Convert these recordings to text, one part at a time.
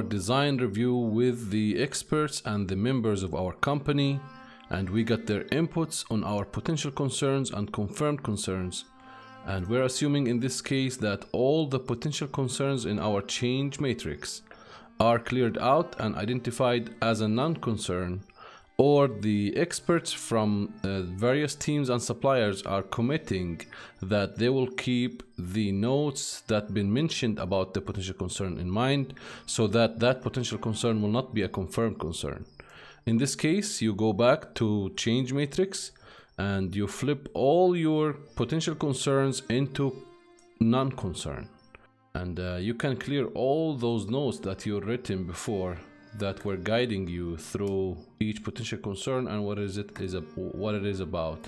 our design review with the experts and the members of our company, and we got their inputs on our potential concerns and confirmed concerns. And we're assuming in this case that all the potential concerns in our change matrix are cleared out and identified as a non-concern, or the experts from various teams and suppliers are committing that they will keep the notes that been mentioned about the potential concern in mind, so that that potential concern will not be a confirmed concern. In this case, you go back to change matrix and you flip all your potential concerns into non-concern. And you can clear all those notes that you've written before that were guiding you through each potential concern and what it is about.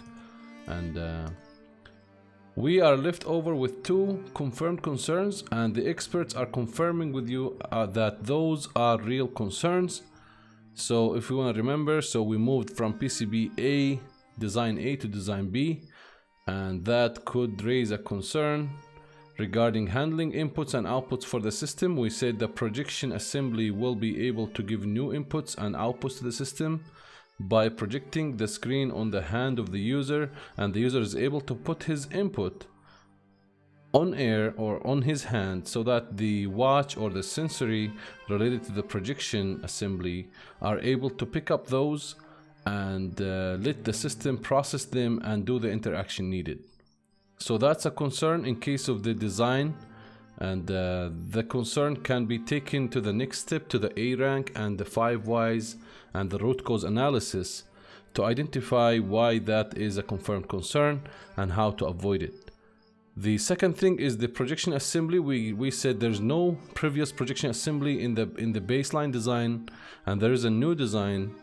And we are left over with 2 confirmed concerns, and the experts are confirming with you that those are real concerns. So if we want to remember, so we moved from PCB A, design A to design B, and that could raise a concern regarding handling inputs and outputs for the system. We said the projection assembly will be able to give new inputs and outputs to the system by projecting the screen on the hand of the user, and the user is able to put his input on air or on his hand, so that the watch or the sensory related to the projection assembly are able to pick up those and let the system process them and do the interaction needed. So that's a concern in case of the design, and the concern can be taken to the next step, to the A rank and the 5 whys and the root cause analysis to identify why that is a confirmed concern and how to avoid it. The second thing is the projection assembly. We said there's no previous projection assembly in the baseline design, and there is a new design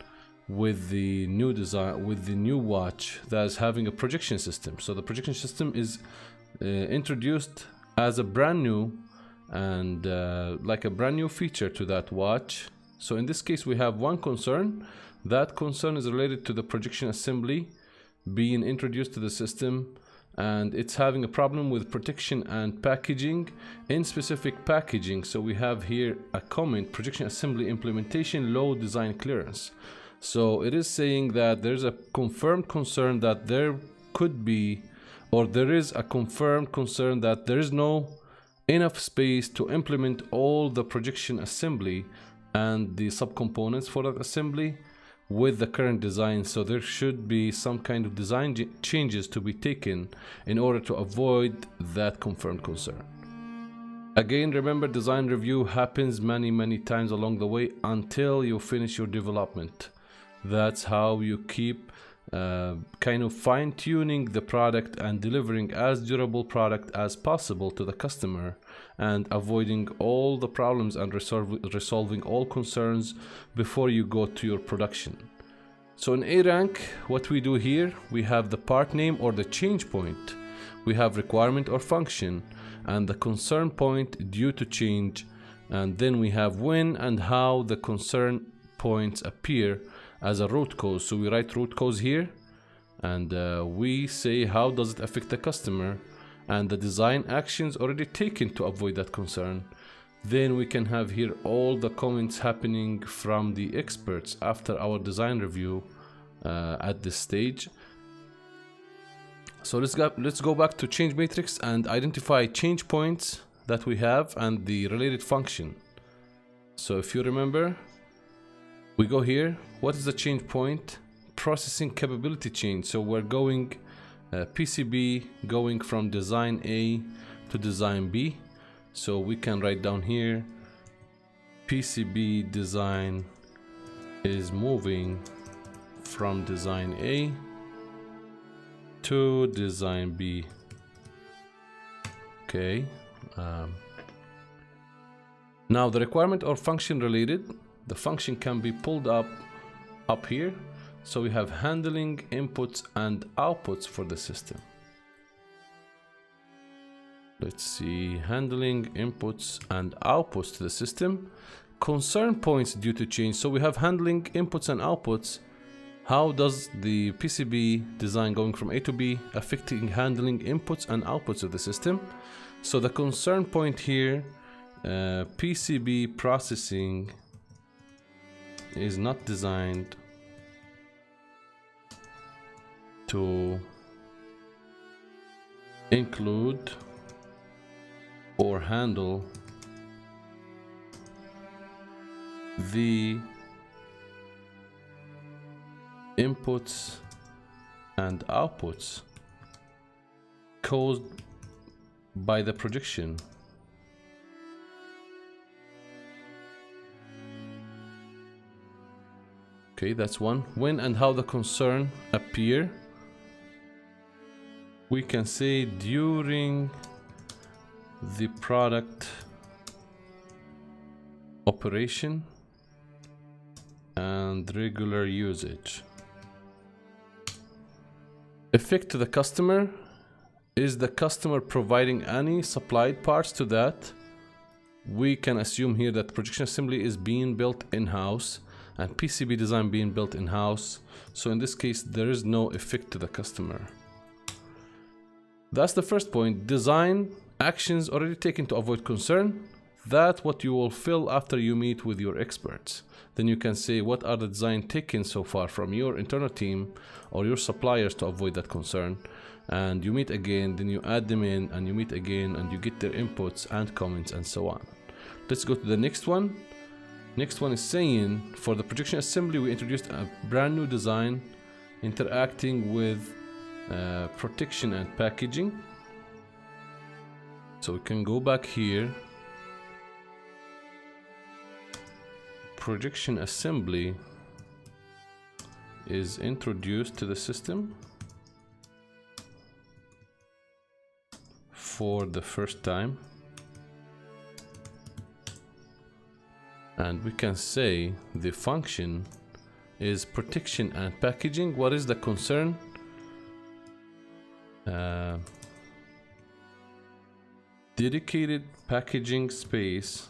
with the new watch that is having a projection system. So the projection system is introduced as a brand new and like a brand new feature to that watch. So in this case we have one concern. That concern is related to the projection assembly being introduced to the system, and it's having a problem with protection and packaging in specific packaging. So we have here a comment: projection assembly implementation low design clearance. So it is saying that there's a confirmed concern that there could be, or there is a confirmed concern that there is no enough space to implement all the projection assembly and the subcomponents for that assembly with the current design. So there should be some kind of design changes to be taken in order to avoid that confirmed concern. Again, remember, design review happens many times along the way until you finish your development. That's how you keep kind of fine-tuning the product and delivering as durable product as possible to the customer, and avoiding all the problems and resolving all concerns before you go to your production. So in A rank, what we do here, we have the part name or the change point, we have requirement or function, and the concern point due to change, and then we have when and how the concern points appear as a root cause. So we write root cause here, and we say how does it affect the customer and the design actions already taken to avoid that concern. Then we can have here all the comments happening from the experts after our design review at this stage. So let's go back to change matrix and identify change points that we have and the related function. So if you remember, we go here. What is the change point? Processing capability change. So we're going PCB going from design A to design B. So we can write down here PCB design is moving from design A to design B. Okay. Now the requirement or function related, the function can be pulled up here. So we have handling inputs and outputs for the system. Let's see, handling inputs and outputs to the system. Concern points due to change. So we have handling inputs and outputs. How does the PCB design going from A to B affecting handling inputs and outputs of the system? So the concern point here PCB processing is not designed to include or handle the inputs and outputs caused by the projection. Okay, that's one. When and how the concern appear, we can say during the product operation and regular usage. Effect to the customer: is the customer providing any supplied parts to that? We can assume here that projection assembly is being built in-house and PCB design being built in-house. So in this case, there is no effect to the customer. That's the first point. Design actions already taken to avoid concern. That's what you will fill after you meet with your experts. Then you can say what are the design taken so far from your internal team or your suppliers to avoid that concern. And you meet again, then you add them in, and you meet again, and you get their inputs and comments and so on. Let's go to the next one. Next one is saying for the projection assembly, we introduced a brand new design interacting with protection and packaging. So we can go back here. Projection assembly is introduced to the system for the first time. And we can say the function is protection and packaging. What is the concern? Dedicated packaging space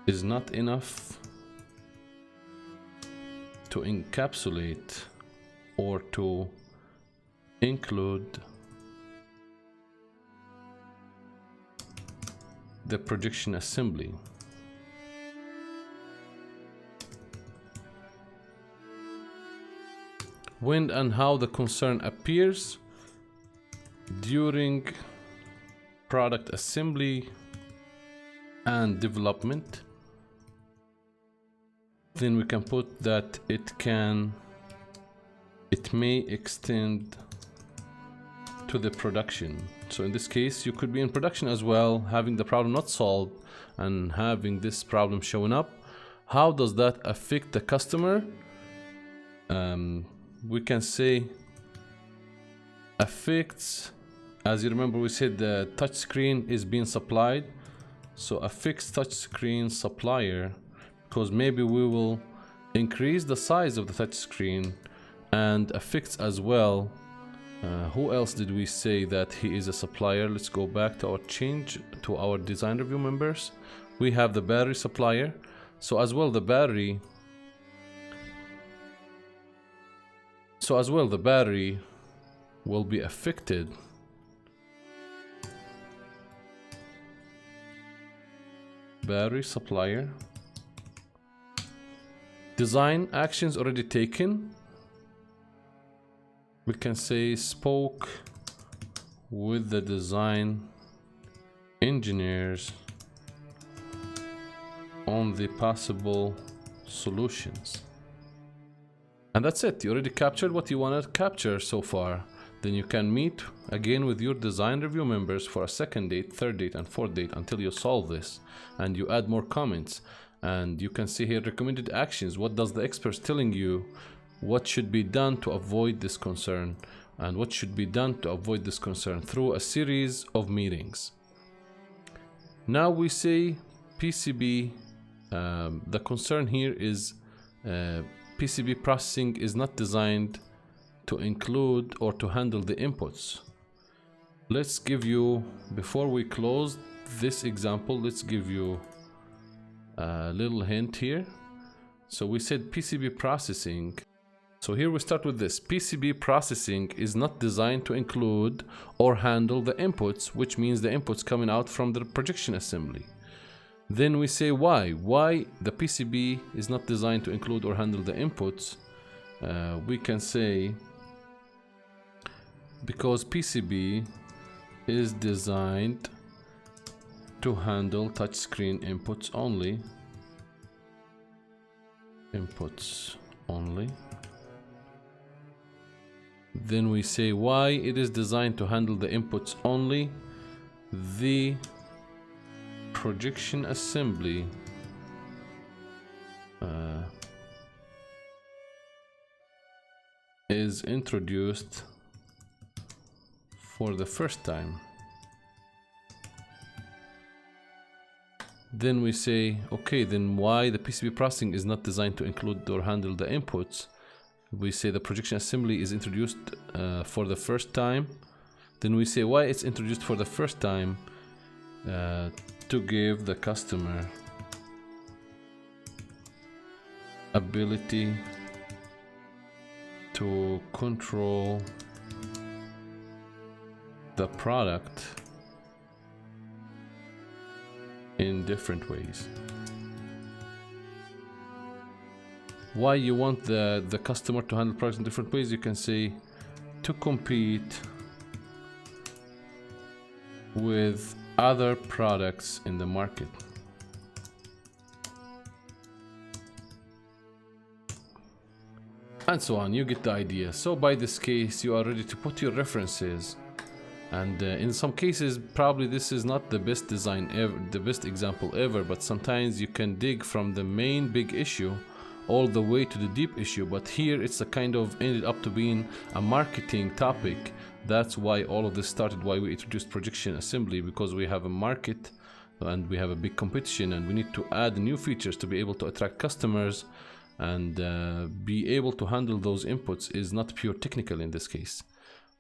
is not enough to encapsulate or to include the projection assembly. When and how the concern appears: during product assembly and development. Then we can put that it may extend to the production. So in this case, you could be in production as well, having the problem not solved and having this problem showing up. How does that affect the customer? We can say affects, as you remember, we said the touch screen is being supplied. So affects touch screen supplier, because maybe we will increase the size of the touch screen, and affects as well. Who else did we say that he is a supplier? Let's go back to our change to our design review members. We have the battery supplier. So as well the battery will be affected. Battery supplier. Design actions already taken. We can say spoke with the design engineers on the possible solutions. And that's it. You already captured what you want to capture so far. Then you can meet again with your design review members for a second date, third date, and fourth date until you solve this and you add more comments. And you can see here recommended actions. What does the experts telling you? What should be done to avoid this concern, and what should be done to avoid this concern through a series of meetings. Now we say PCB, the concern here is PCB processing is not designed to include or to handle the inputs. Let's give you, before we close this example, let's give you a little hint here. So we said PCB processing So here we start with this. PCB processing is not designed to include or handle the inputs, which means the inputs coming out from the projection assembly. Then we say why. Why the PCB is not designed to include or handle the inputs. We can say because PCB is designed to handle touchscreen inputs only. Inputs only. Then we say why it is designed to handle the inputs only. The projection assembly is introduced for the first time. Then we say, okay, then why the PCB processing is not designed to include or handle the inputs. We say the projection assembly is introduced for the first time. Then we say why it's introduced for the first time, to give the customer ability to control the product in different ways. Why you want the customer to handle products in different ways? You can say to compete with other products in the market. And so on. You get the idea. So by this case you are ready to put your references, and in some cases probably this is not the best design ever, the best example ever, but sometimes you can dig from the main big issue all the way to the deep issue. But here it's a kind of ended up to being a marketing topic. That's why all of this started, why we introduced projection assembly, because we have a market and we have a big competition, and we need to add new features to be able to attract customers, and be able to handle those inputs is not pure technical in this case.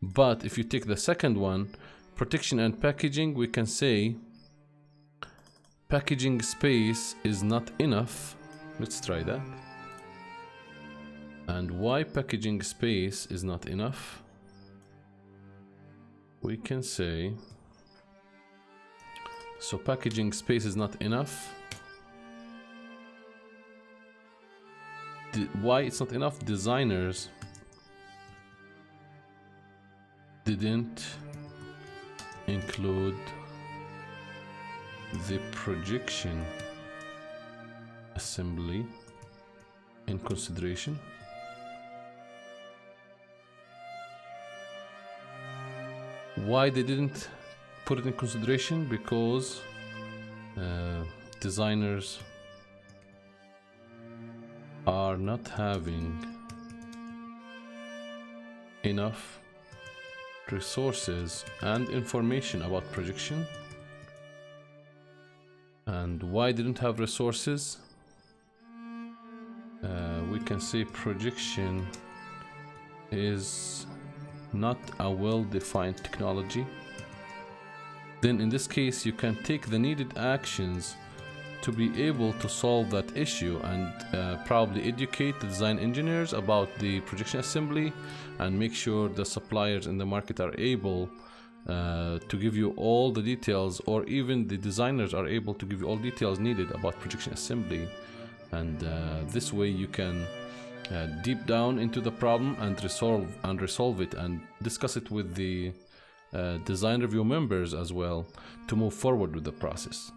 But if you take the second one, protection and packaging, we can say packaging space is not enough. Let's try that. And why packaging space is not enough? We can say, so packaging space is not enough. Why it's not enough? Designers didn't include the projection assembly in consideration. Why they didn't put it in consideration? Because designers are not having enough resources and information about projection. And why didn't have resources? We can say projection is not a well-defined technology. Then in this case you can take the needed actions to be able to solve that issue, and probably educate the design engineers about the projection assembly, and make sure the suppliers in the market are able to give you all the details, or even the designers are able to give you all details needed about projection assembly. And this way you can deep down into the problem and resolve it, and discuss it with the design review members as well, to move forward with the process.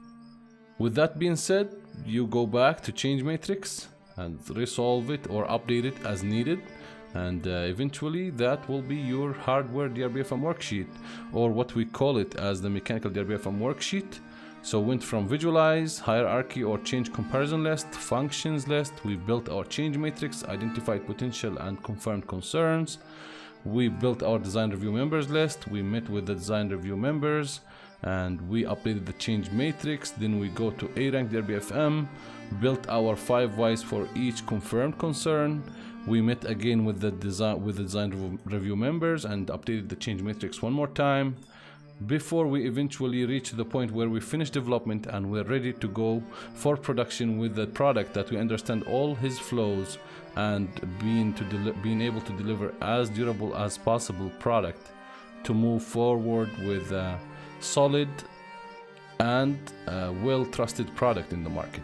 With that being said, you go back to change matrix and resolve it or update it as needed, and eventually that will be your hardware DRBFM worksheet, or what we call it as the mechanical DRBFM worksheet. So went from visualize, hierarchy or change comparison list, functions list. We built our change matrix, identified potential and confirmed concerns. We built our design review members list. We met with the design review members, and we updated the change matrix. Then we go to A rank DRBFM, built our 5 whys for each confirmed concern. We met again with the design review members and updated the change matrix one more time. before we eventually reach the point where we finish development and we're ready to go for production with the product that we understand all his flows and being able to deliver as durable as possible product to move forward with a solid and well-trusted product in the market.